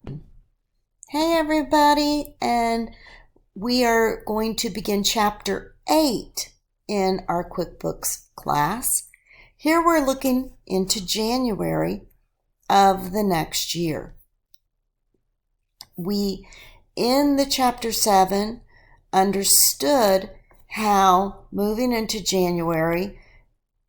Hey everybody, and we are going to begin chapter 8 in our Quickbooks class. Here we're looking into January of the next year. We, in the chapter 7, understood how moving into January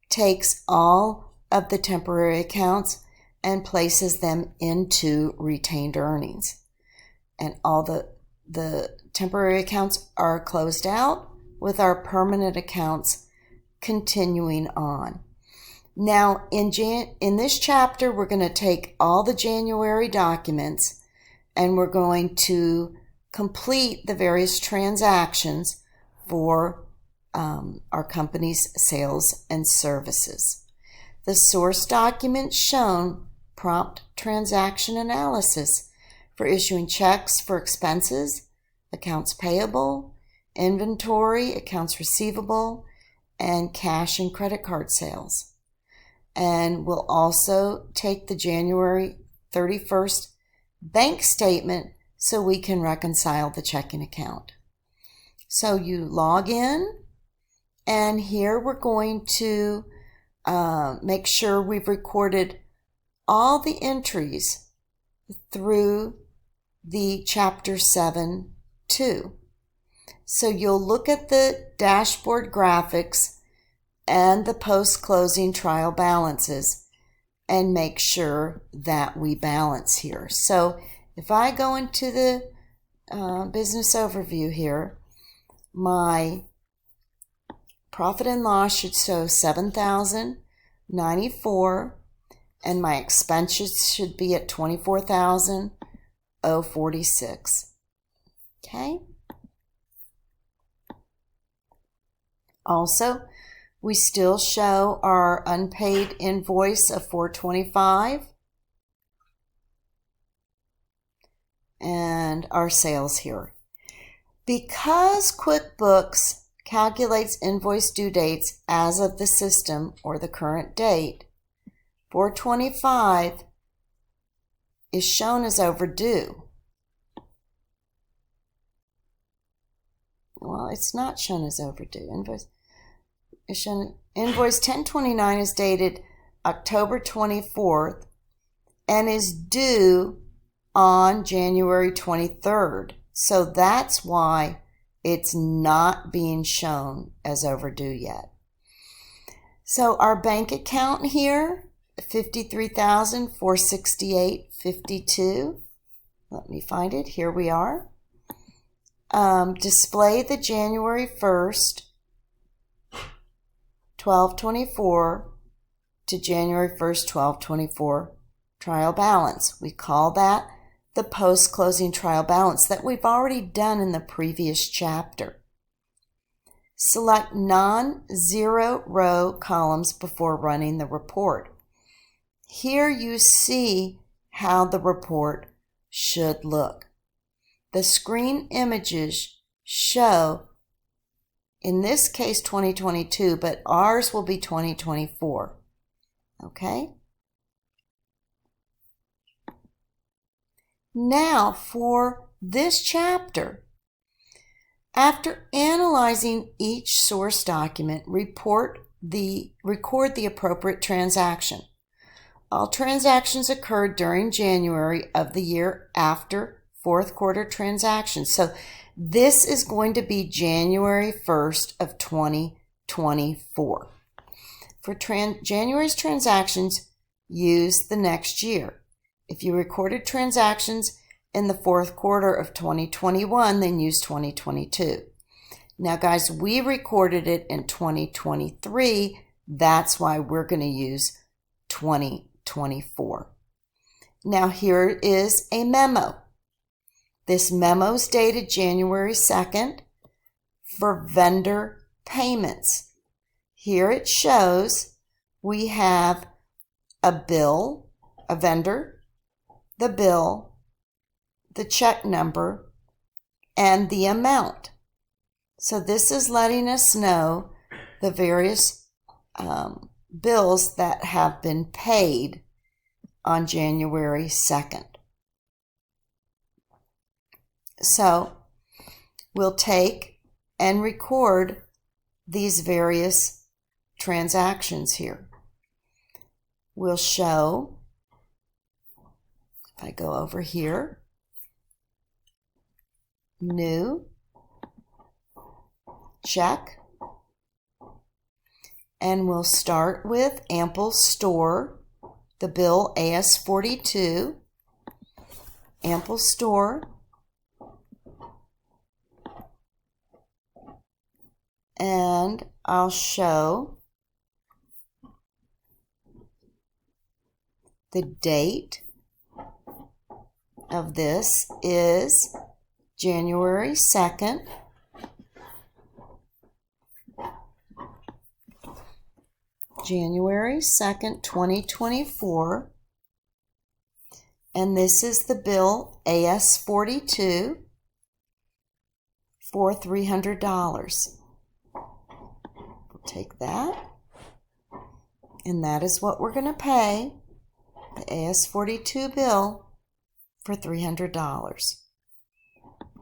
takes all of the temporary accounts and places them into retained earnings. And all the temporary accounts are closed out with our permanent accounts continuing on. Now, in this chapter, we're going to take all the January documents and we're going to complete the various transactions for our company's sales and services. The source documents shown prompt transaction analysis for issuing checks for expenses, accounts payable, inventory, accounts receivable, and cash and credit card sales. And we'll also take the January 31st bank statement so we can reconcile the checking account. So you log in, and here we're going to make sure we've recorded all the entries through the chapter 7 too. So you'll look at the dashboard graphics and the post-closing trial balances and make sure that we balance here. So if I go into the business overview here, my profit and loss should show $7,094, and my expenses should be at $24,046. Okay. Also, we still show our unpaid invoice of $425 and our sales here. Because QuickBooks calculates invoice due dates as of the system or the current date, $425 is shown as overdue. Well, it's not shown as overdue. Invoice 1029 is dated October 24th and is due on January 23rd. So that's why it's not being shown as overdue yet. So our bank account here, $53,468.52. Let me find it. Here we are. Display the January 1st, 12/24 to January 1st, 12/24 trial balance. We call that the post-closing trial balance that we've already done in the previous chapter. Select non-zero row columns before running the report. Here you see how the report should look. The screen images show, in this case, 2022, but ours will be 2024. Okay? Now, for this chapter, after analyzing each source document, record the appropriate transaction. All transactions occurred during January of the year after fourth quarter transactions. So this is going to be January 1st of 2024. For January's transactions, use the next year. If you recorded transactions in the fourth quarter of 2021, then use 2022. Now, guys, we recorded it in 2023. That's why we're going to use 2024. Now, here is a memo. This memo is dated January 2nd for vendor payments. Here it shows we have a bill, a vendor, the bill, the check number, and the amount. So this is letting us know the various bills that have been paid on January 2nd. So we'll take and record these various transactions here. We'll show, if I go over here, new, check, and we'll start with Ample Store, the bill AS42, Ample Store, and I'll show the date of this is January 2nd. January 2nd, 2024. And this is the bill AS42 for $300. We'll take that. And that is what we're going to pay, the AS42 bill, for $300.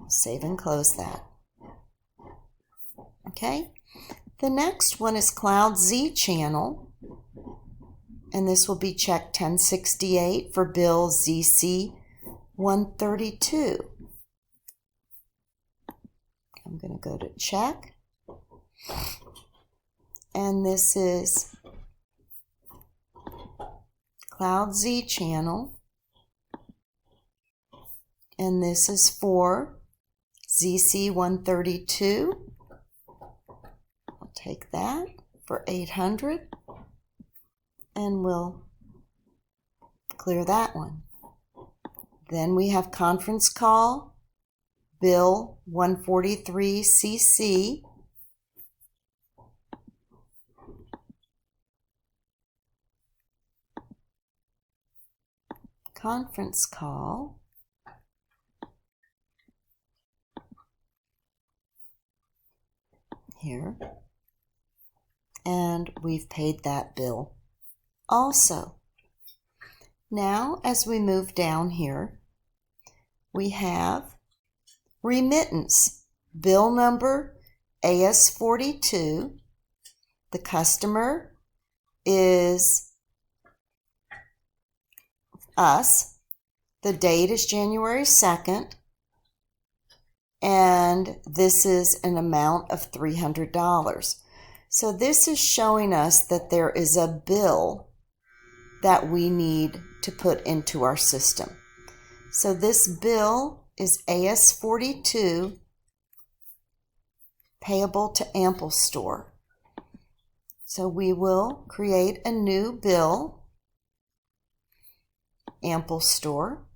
Save and close that. Okay. The next one is Cloud Z channel, and this will be check 1068 for bill ZC 132. I'm going to go to check, and this is Cloud Z channel, and this is for ZC 132. Take that for $800, and we'll clear that one. Then we have conference call, bill 143CC. Conference call. Here. And we've paid that bill also. Now, as we move down here, we have remittance, bill number AS42. The customer is us. The date is January 2nd. And this is an amount of $300. So this is showing us that there is a bill that we need to put into our system. So this bill is AS42, payable to Ample Store. So we will create a new bill, Ample Store,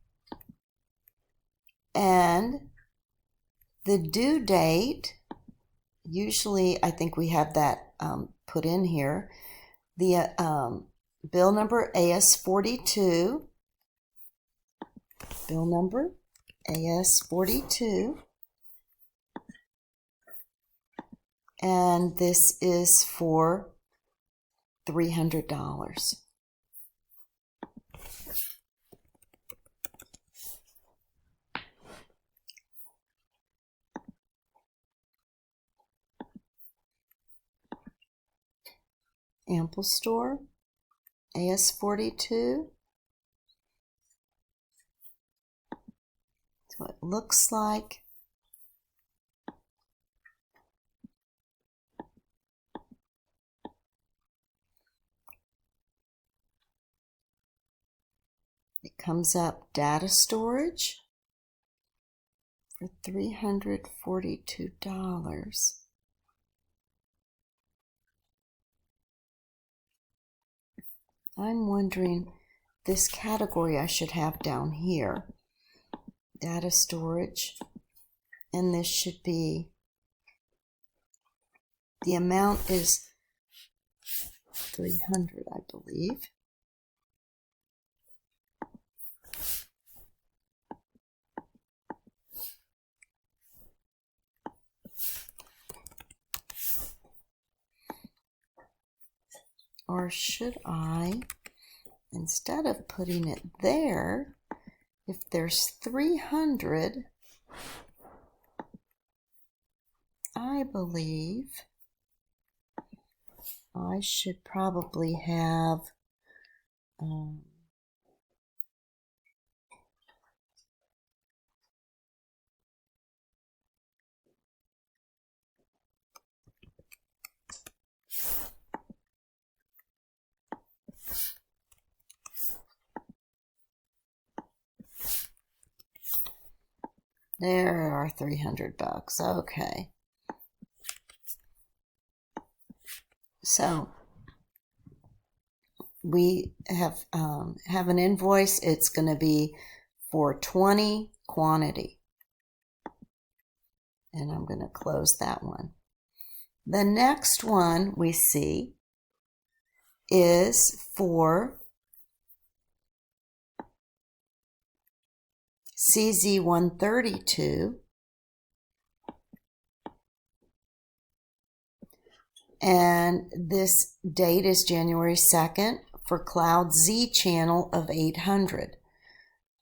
and the due date, usually I think we have that put in here. The bill number AS42, bill number AS42, and this is for $300. Ample Store, AS42. That's what it looks like. It comes up data storage for $342. I'm wondering, this category I should have down here, data storage, and this should be, the amount is $300, I believe. Or should I, instead of putting it there, if there's 300, I believe I should probably have there are $300. Okay. So we have an invoice. It's going to be for 20 quantity. And I'm going to close that one. The next one we see is for CZ132, and this date is January 2nd for Cloud Z channel of 800.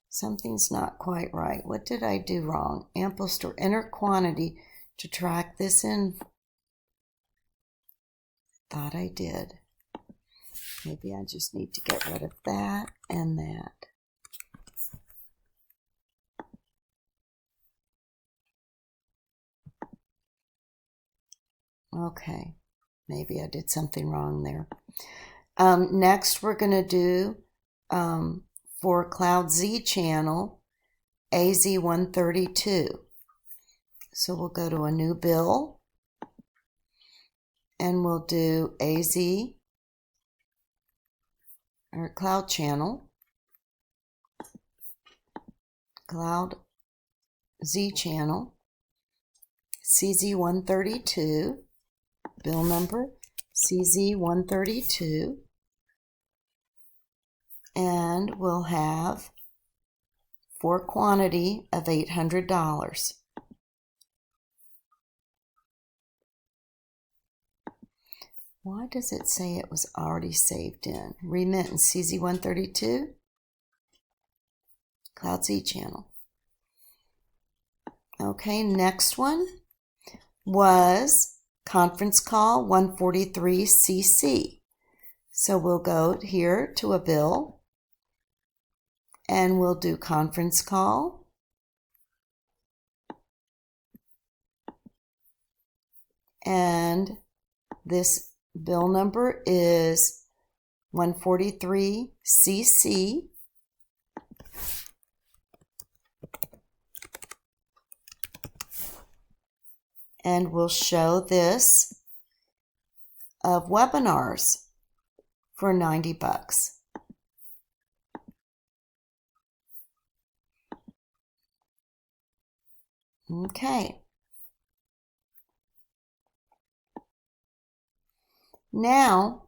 Something's not quite right. What did I do wrong? Ample store, enter quantity to track this in. Thought I did. Maybe I just need to get rid of that and that. Okay, maybe I did something wrong there. Next, we're going to do for Cloud Z channel AZ132. So we'll go to a new bill and we'll do AZ or Cloud channel, Cloud Z channel, CZ132, bill number CZ132, and we'll have for quantity of $800. Why does it say it was already saved in? Remittance CZ132, Cloud Z channel. Okay, next one was conference call 143CC. So we'll go here to a bill and we'll do conference call. And this bill number is 143CC. And we'll show this of webinars for $90. Okay. Now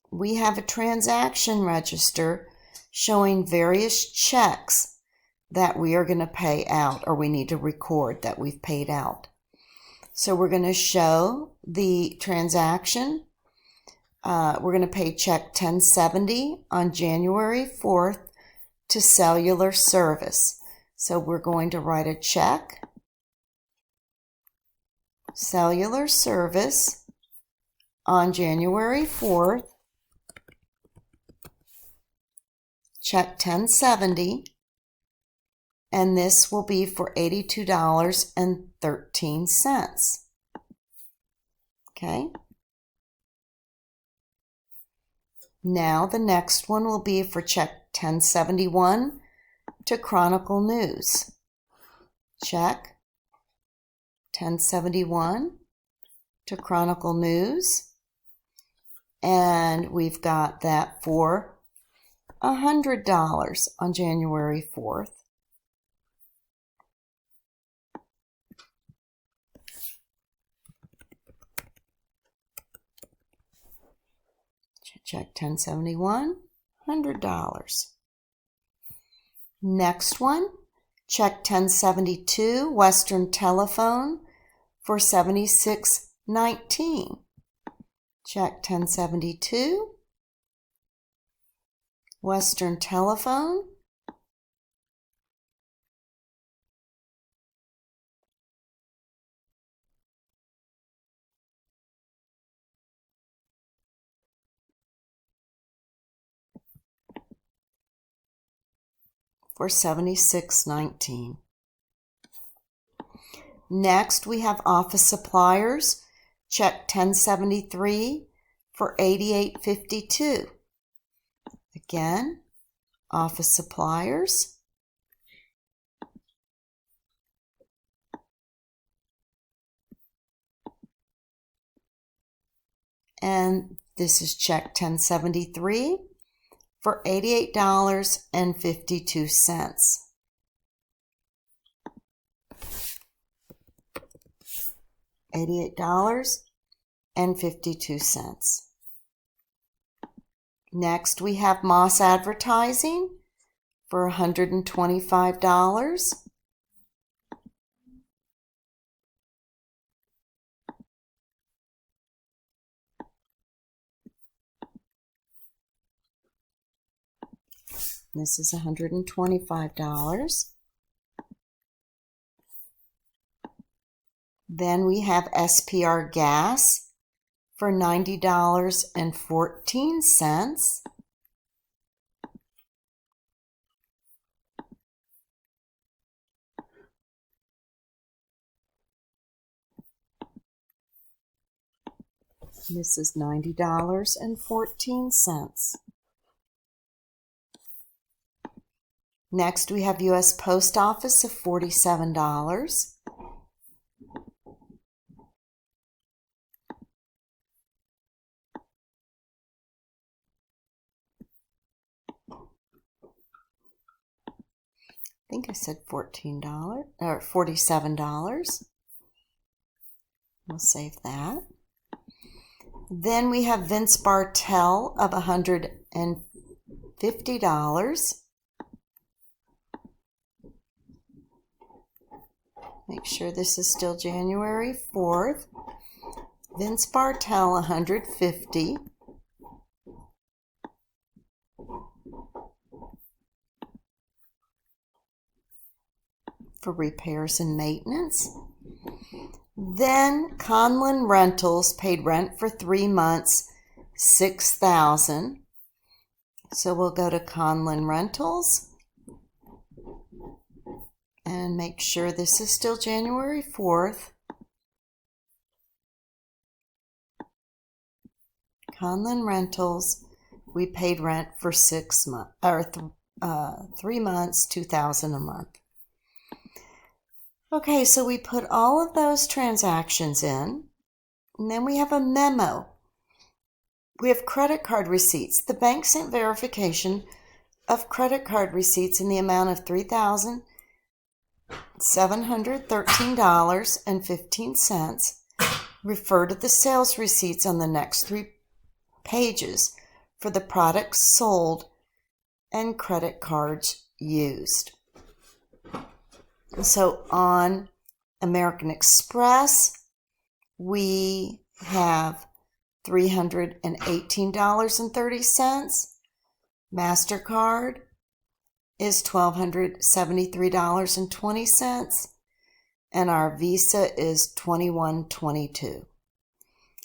we have a transaction register showing various checks that we are going to pay out, or we need to record that we've paid out. So we're going to show the transaction. We're going to pay check 1070 on January 4th to cellular service. So we're going to write a check, cellular service, on January 4th, check 1070, and this will be for $82.13. Okay. Now the next one will be for check 1071 to Chronicle News. Check 1071 to Chronicle News, and we've got that for $100 on January 4th. Check 1071, $100. Next one, check 1072, Western Telephone for $76.19. Check 1072, Western Telephone. for $76.19. Next, we have office suppliers, check 1073 for $88.52. Again, office suppliers. And this is check 1073 for $88.52. $88.52. Next, we have Moss Advertising for $125. This is $125. Then we have SPR Gas for $90.14. This is $90.14. Next, we have U.S. Post Office of $47. I think I said $14 or $47. We'll save that. Then we have Vince Bartell of $150. Make sure this is still January 4th. Vince Bartell, $150. For repairs and maintenance. Then Conlin Rentals paid rent for 3 months, $6,000. So we'll go to Conlin Rentals and make sure this is still January 4th. Conlin Rentals, we paid rent for 6 months or 3 months, $2,000 a month. Okay, so we put all of those transactions in, and then we have a memo. We have credit card receipts. The bank sent verification of credit card receipts in the amount of $3,713.15. Refer to the sales receipts on the next 3 pages for the products sold and credit cards used. So on American Express, we have $318.30. MasterCard is $1,273.20. And our Visa is $21.22.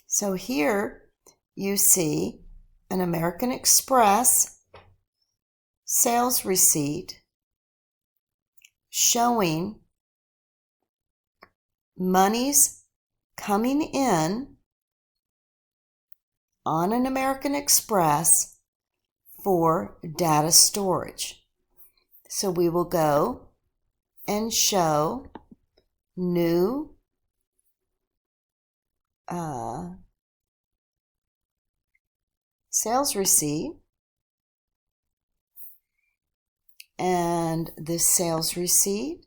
So here you see an American Express sales receipt showing monies coming in on an American Express for data storage. So we will go and show new sales receipt. And this sales receipt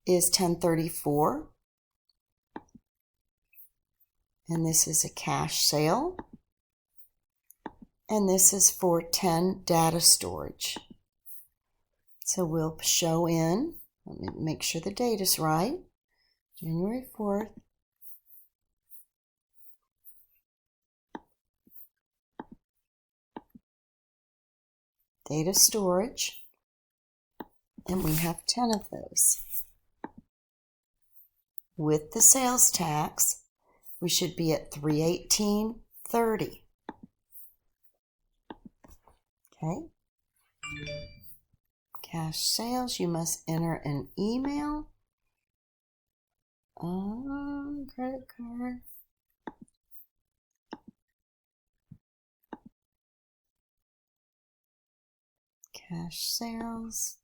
is 1034. And this is a cash sale. And this is for 10 data storage. So we'll show in, let me make sure the date is right, January 4th. Data storage, and we have 10 of those. With the sales tax, we should be at $318.30. Cash sales, you must enter an email. Credit card. Cash sales.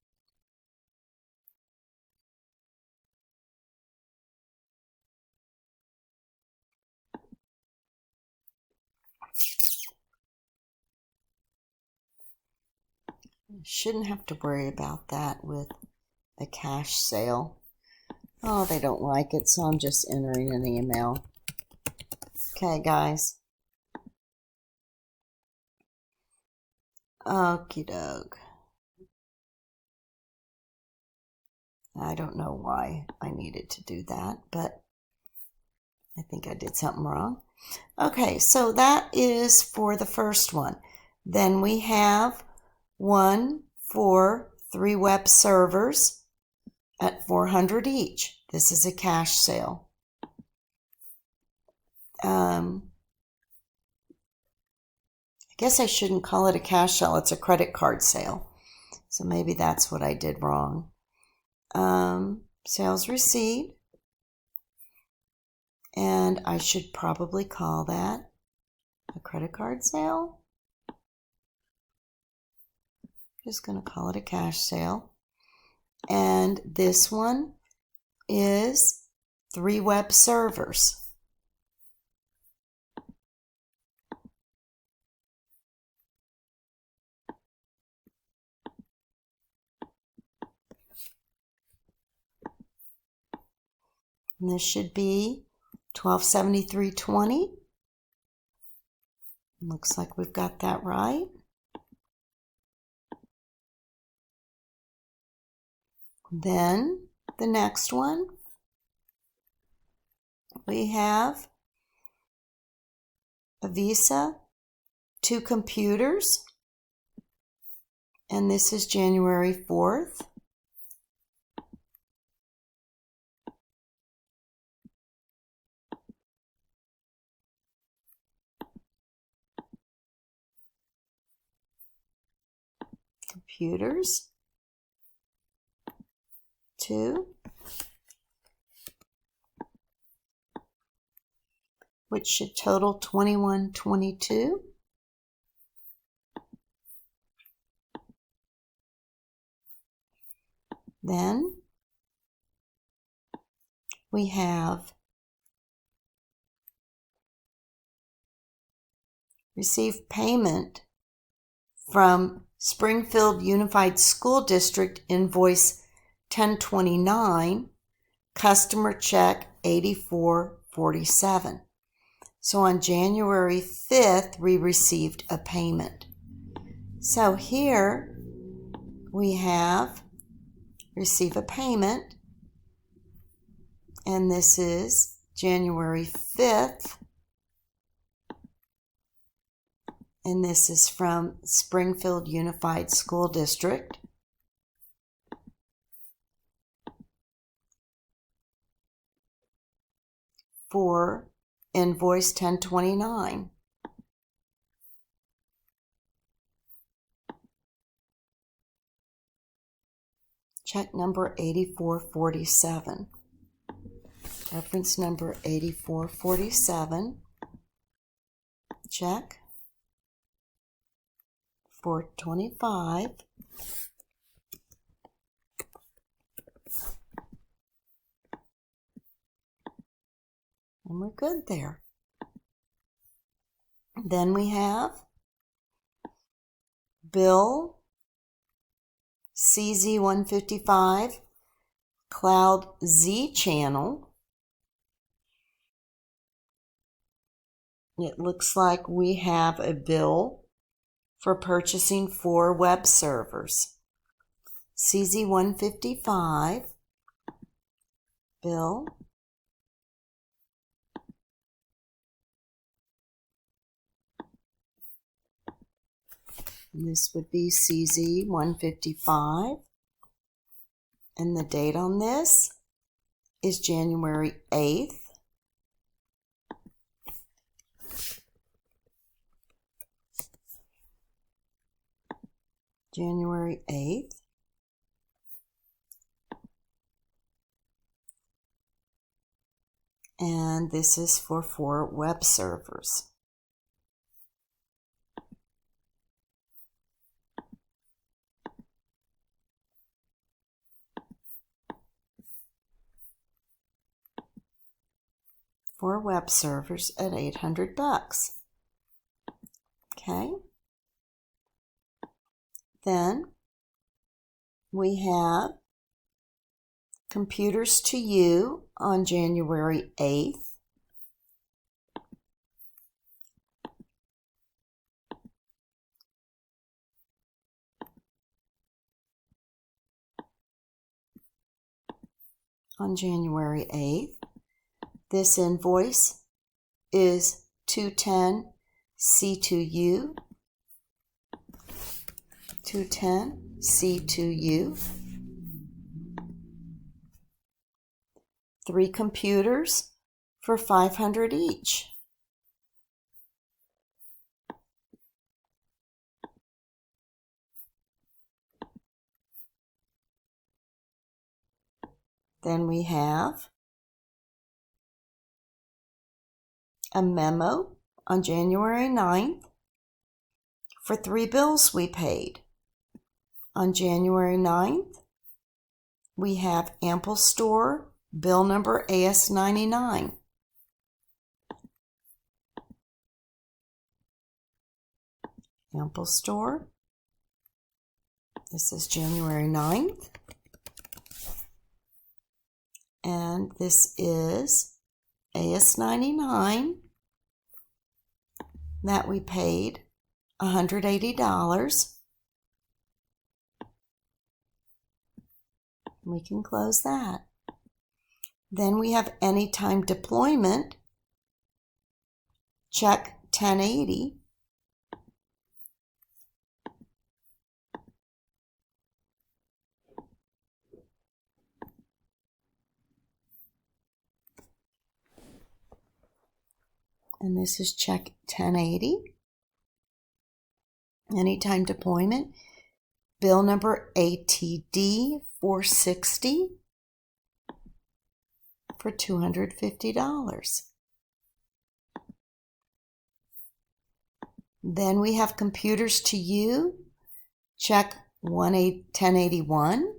Shouldn't have to worry about that with a cash sale. Oh, they don't like it, so I'm just entering an email. Okay, guys. Okie doke. I don't know why I needed to do that, but I think I did something wrong. Okay, so that is for the first one. Then we have one for 3 web servers at $400 each. This is a cash sale. I guess I shouldn't call it a cash sale. It's a credit card sale. So maybe that's what I did wrong. Sales receipt. And I should probably call that a credit card sale. Just going to call it a cash sale. And this one is 3 web servers. And this should be $1273.20. Looks like we've got that right. Then the next one, we have a Visa, 2 computers, and this is January 4th. Computers, 2, which should total $21.22. Then we have received payment from Springfield Unified School District invoice 1029, customer check 8447. So on January 5th, we received a payment. So here we have receive a payment, and this is January 5th, and this is from Springfield Unified School District. For invoice 1029. Check number 8447. Reference number 8447. Check. $425. And we're good there. Then we have bill CZ155 Cloud Z channel. It looks like we have a bill for purchasing 4 web servers. CZ155 bill. And this would be CZ155. And the date on this is January 8th. January 8th. And this is for 4 web servers. For web servers at $800. Okay. Then we have computers to you on January 8th. On January 8th. This invoice is 210 C2U. 210 C2U. 3 computers for $500 each. Then we have a memo on January 9th for 3 bills we paid. On January 9th, we have Ample Store bill number AS99. Ample Store. This is January 9th. And this is AS99 that we paid $180. We can close that. Then we have Anytime Deployment, check 1080. And this is check 1080. Anytime Deployment, bill number ATD 460 for $250. Then we have Computers to You, check 1081.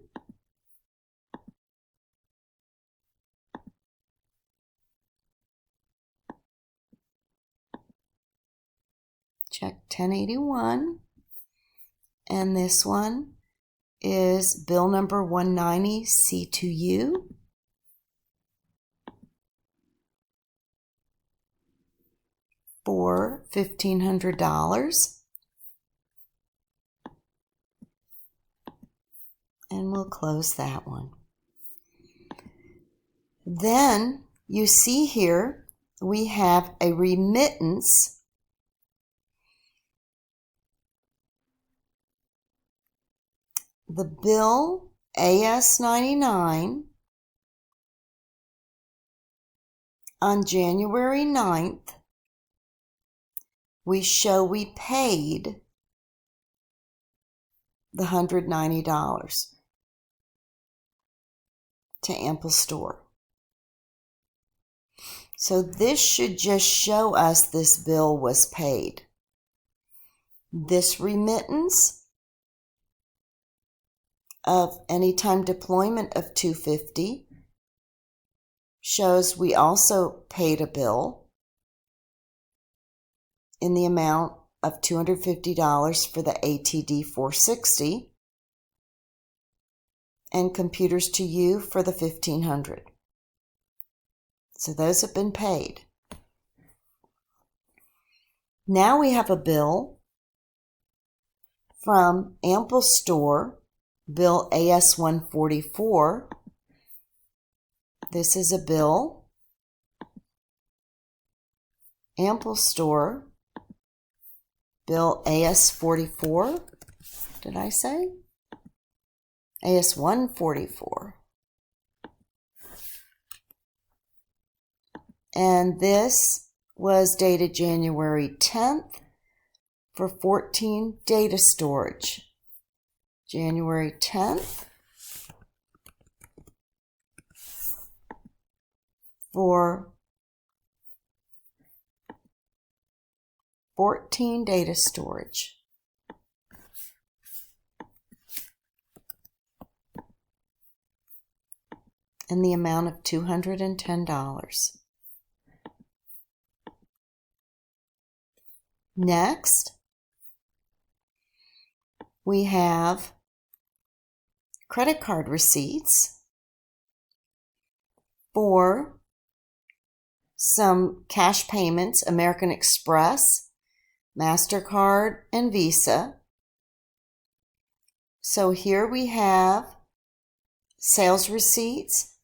Check 1081. And this one is bill number 190 C2U for $1,500. And we'll close that one. Then you see here we have a remittance the bill AS99 on January 9th, we show we paid the $190 to Ample Store. So this should just show us this bill was paid. This remittance of Anytime Deployment of $250 shows we also paid a bill in the amount of $250 for the ATD 460 and Computers to You for the $1,500. So those have been paid. Now we have a bill from Ample Store, bill AS144. This is a bill, Ample Store, bill AS44. Did I say? AS144. And this was dated January 10th for 14 data storage. January 10th for 14 data storage. In the amount of $210. Next, we have credit card receipts for some cash payments, American Express, MasterCard, and Visa. So here we have sales receipts.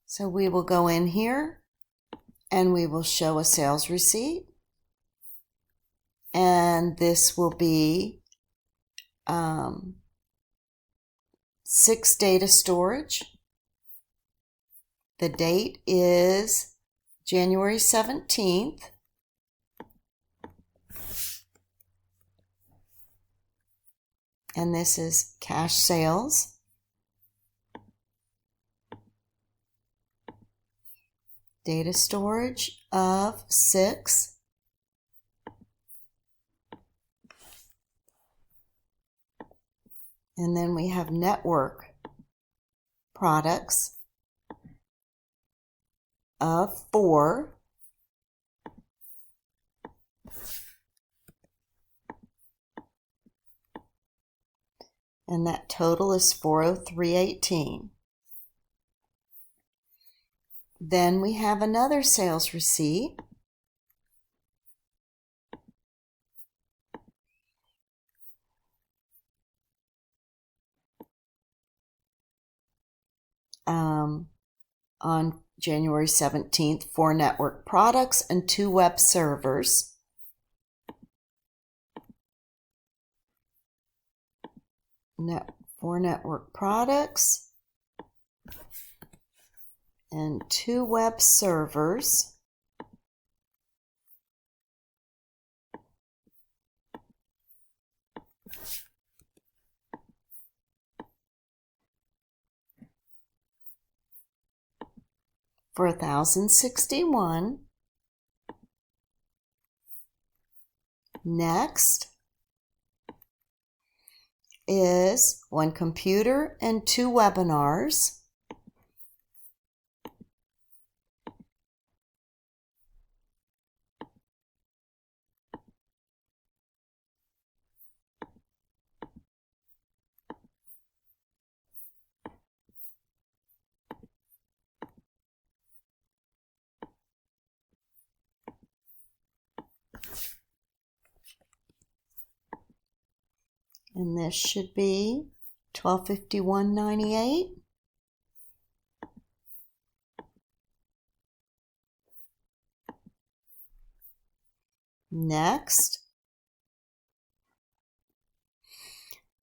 So we will go in here and we will show a sales receipt. And this will be 6 data storage. The date is January 17th. And this is cash sales. Data storage of 6. And then we have network products of 4. And that total is $403.18. Then we have another sales receipt on January 17th for network products and 2 web servers. For network products and 2 web servers. For $1,061. Next is 1 computer and 2 webinars. And this should be $1,251.98. Next,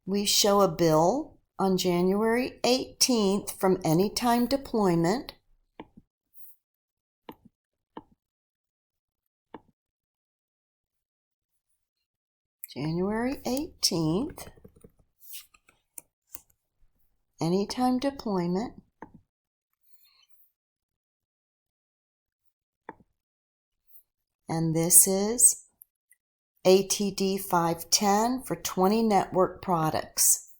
we show a bill on January 18th from Anytime Deployment. January 18th, Anytime Deployment. And this is ATD 510 for 20 network products.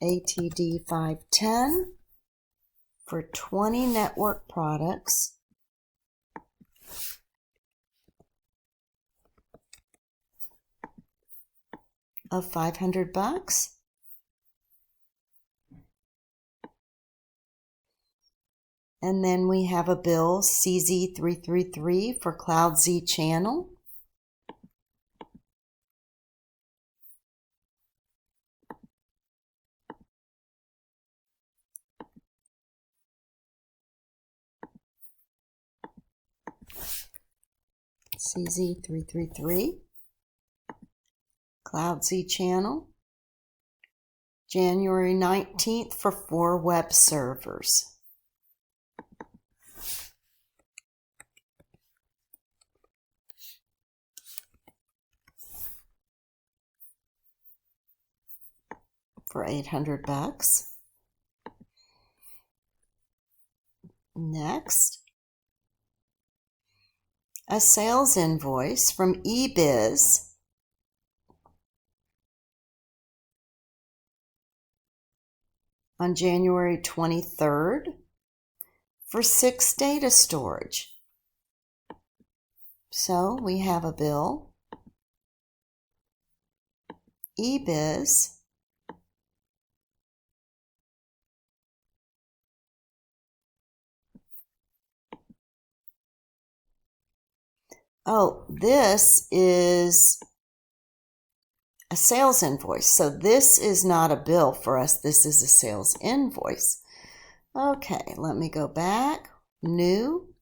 ATD 510 for 20 network products. Of $500. And then we have a bill CZ333 for Cloud Z channel. CZ333. Cloud Z channel, January 19th for 4 web servers. For $800. Next, a sales invoice from eBiz on January 23rd for 6 data storage. So we have a bill, eBiz, oh, this is a sales invoice. So this is not a bill for us. This is a sales invoice. Okay, let me go back. New.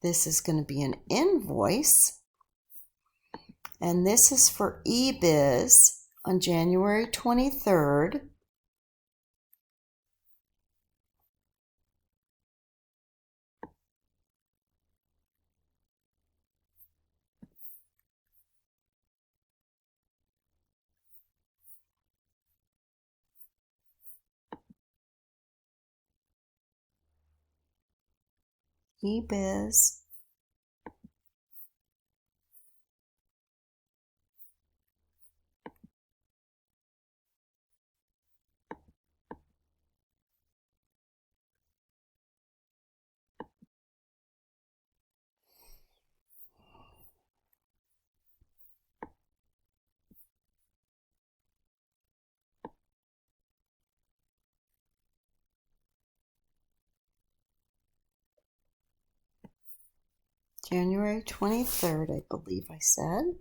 This is going to be an invoice. And this is for eBiz on January 23rd. eBiz. January 23rd, I believe I said.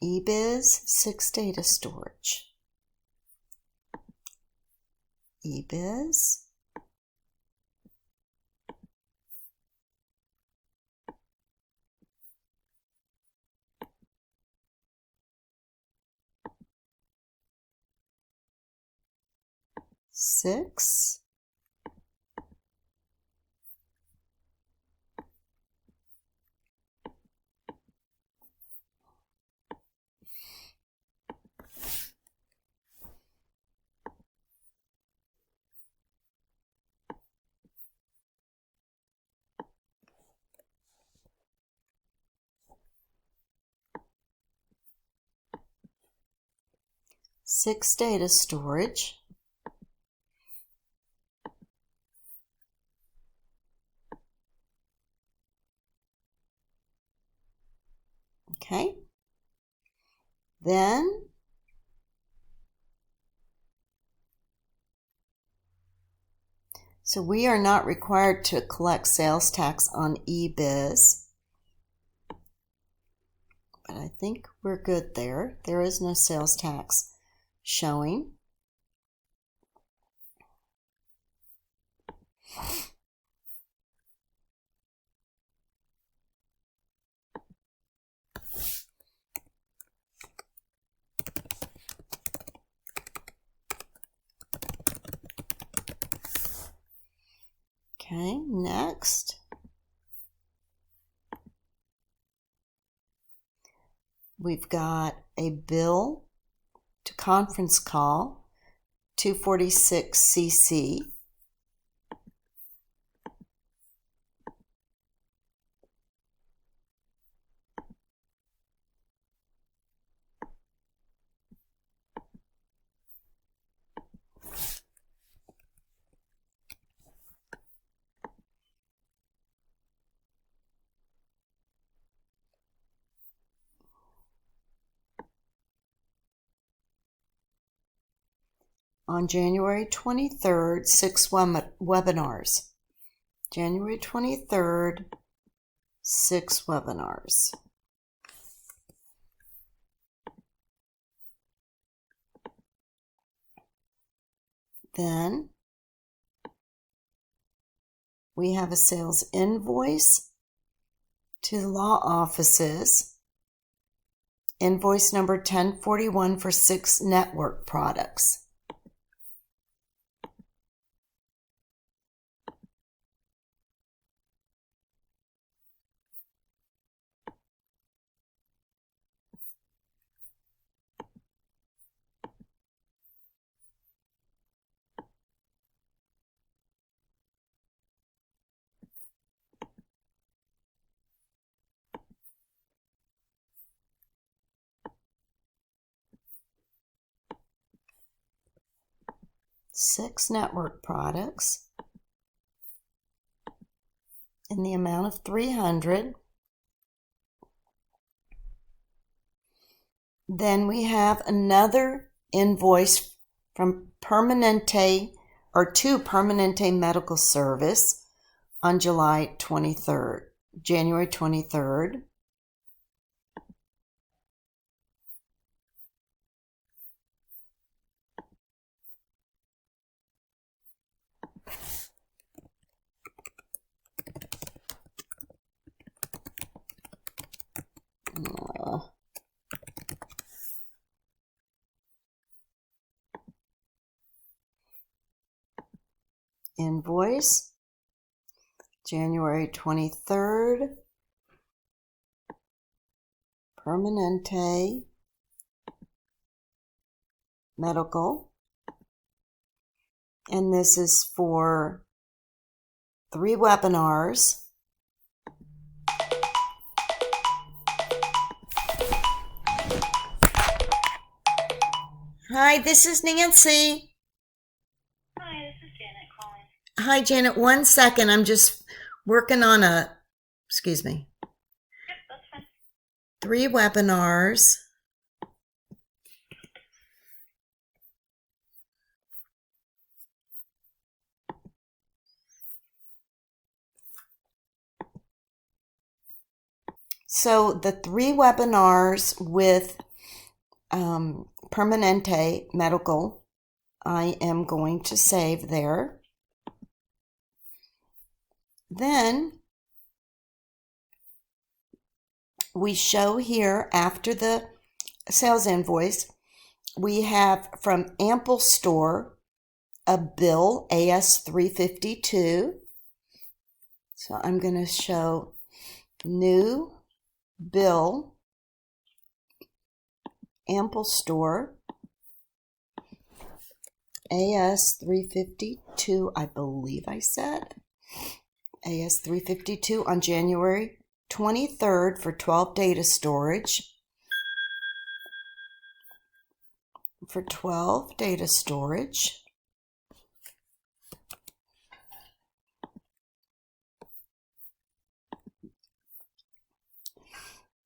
eBiz 6 data storage. eBiz. Six. Six data storage. Okay. Then so we are not required to collect sales tax on eBiz, but I think we're good there. There is no sales tax showing. Okay, next. We've got a bill to conference call 246cc. On January 23rd, 6 webinars. January 23rd, 6 webinars. Then we have a sales invoice to the law offices. Invoice number 1041 for 6 network products. 6 network products in the amount of $300. Then we have another invoice from Permanente to Permanente Medical Service on January 23rd. Invoice, January 23rd, Permanente Medical, and this is for 3 webinars. Hi, this is Nancy. Hi, Janet. 1 second. I'm just working on excuse me. Yep, that's fine. 3 webinars. So the 3 webinars with Permanente Medical, I am going to save there. Then we show here after the sales invoice, we have from Ample Store a bill AS352. So I'm going to show new bill, Ample Store, AS352, I believe I said. AS352 on January 23rd for 12 data storage. For 12 data storage.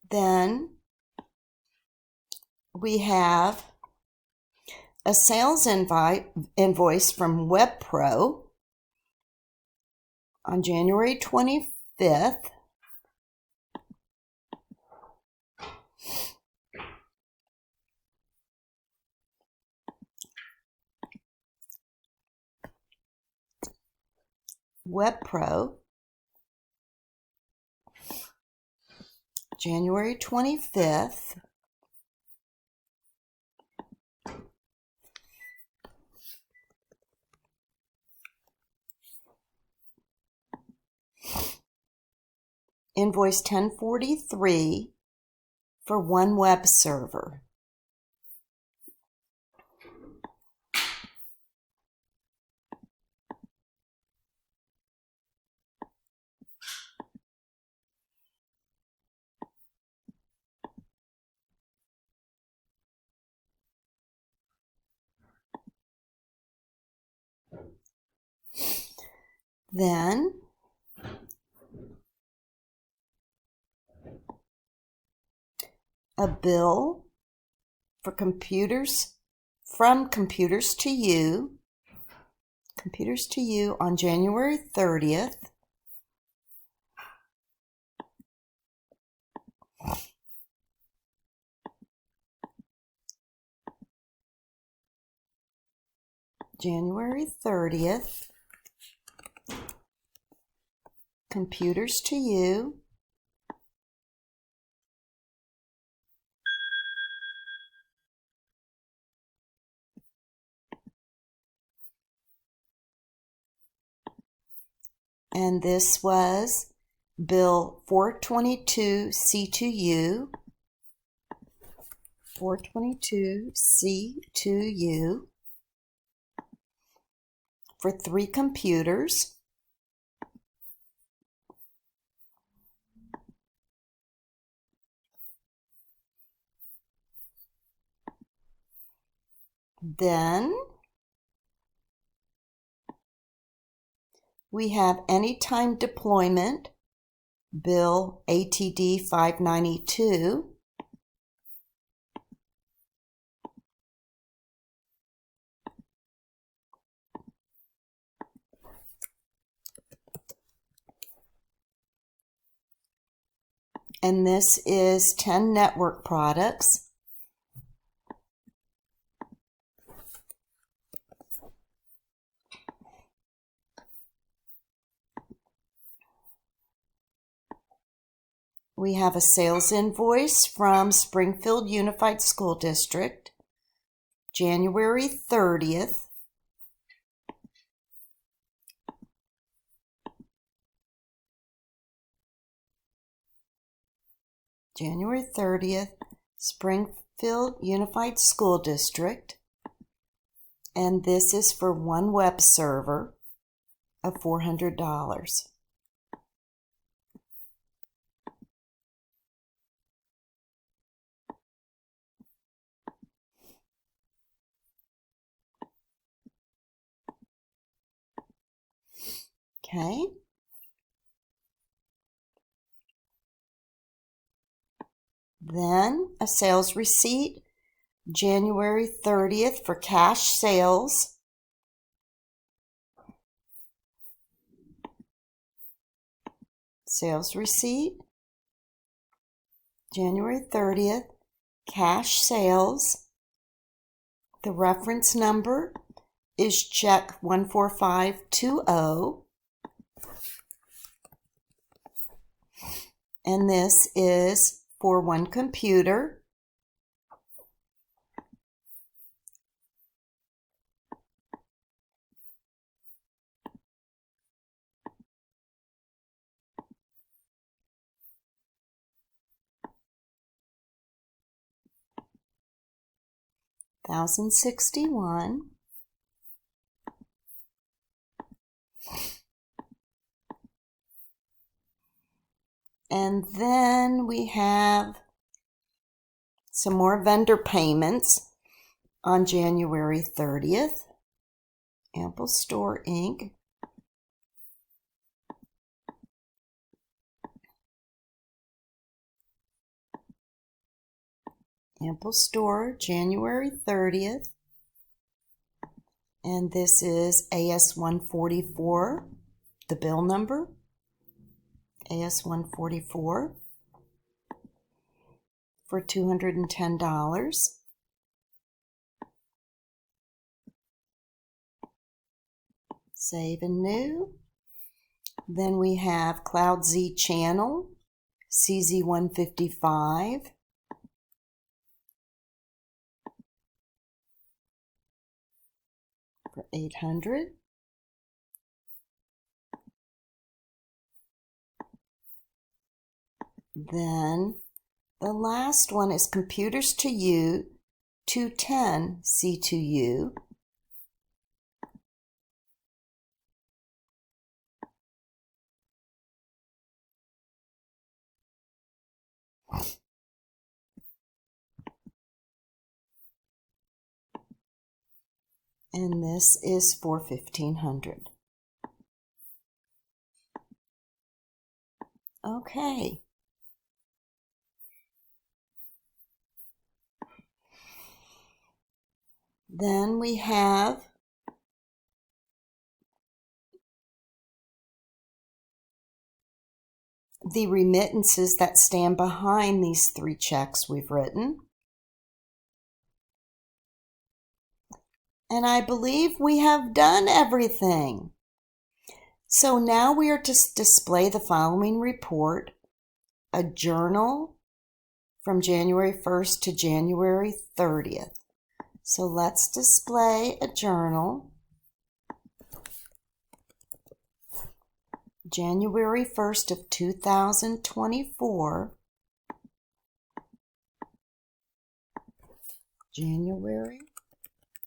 Then we have a sales invoice from WebPro on January 25th. WebPro, January 25th. Invoice 1043 for 1 web server. Then a bill for computers from Computers to You on January 30th. January 30th. Computers to You. And this was bill 422 C2U. 422 C2U for 3 computers. Then we have anytime deployment, bill ATD 592. And this is 10 network products. We have a sales invoice from Springfield Unified School District, January 30th. January 30th, Springfield Unified School District. And this is for one web server of $400. Okay. Then a sales receipt, January 30th for cash sales. Sales receipt, January 30th, cash sales. The reference number is check 14520. And this is for one computer. $1,061. And then we have some more vendor payments on January 30th. Ample Store Inc. Ample Store, January 30th. And this is AS144, the bill number. AS144 for $210. Save and new. Then we have Cloud Z Channel, CZ155. For $800. Then the last one is Computers to You, 210 C2U. And this is for $1,500. Okay. Then we have the remittances that stand behind these three checks we've written. And I believe we have done everything. So now we are to display the following report: a journal from January 1st to January 30th. So let's display a journal. January 1st of 2024. January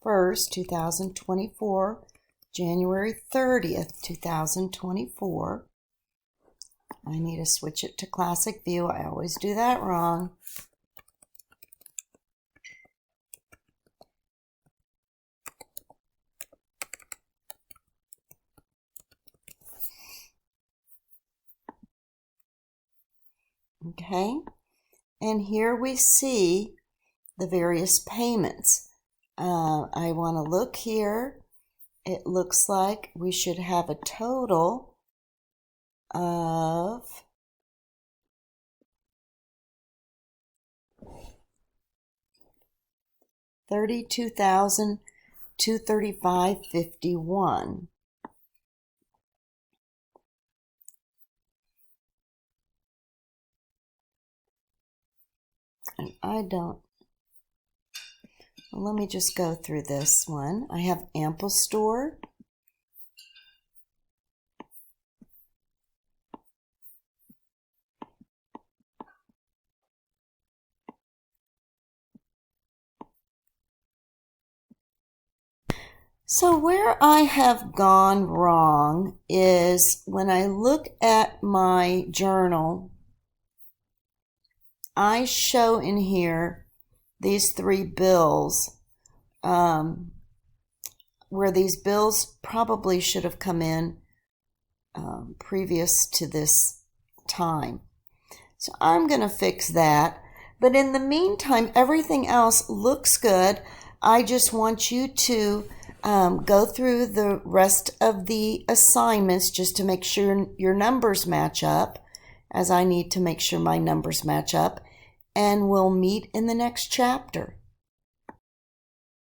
1st, 2024. January 30th, 2024. I need to switch it to Classic View. I always do that wrong. Okay, and here we see the various payments. I want to look here. It looks like we should have a total of $32,235.51. And let me just go through this one. I have Ample Store. So where I have gone wrong is when I look at my journal, I show in here these 3 bills where these bills probably should have come in previous to this time. So I'm going to fix that. But in the meantime, everything else looks good. I just want you to go through the rest of the assignments just to make sure your numbers match up, as I need to make sure my numbers match up. And we'll meet in the next chapter.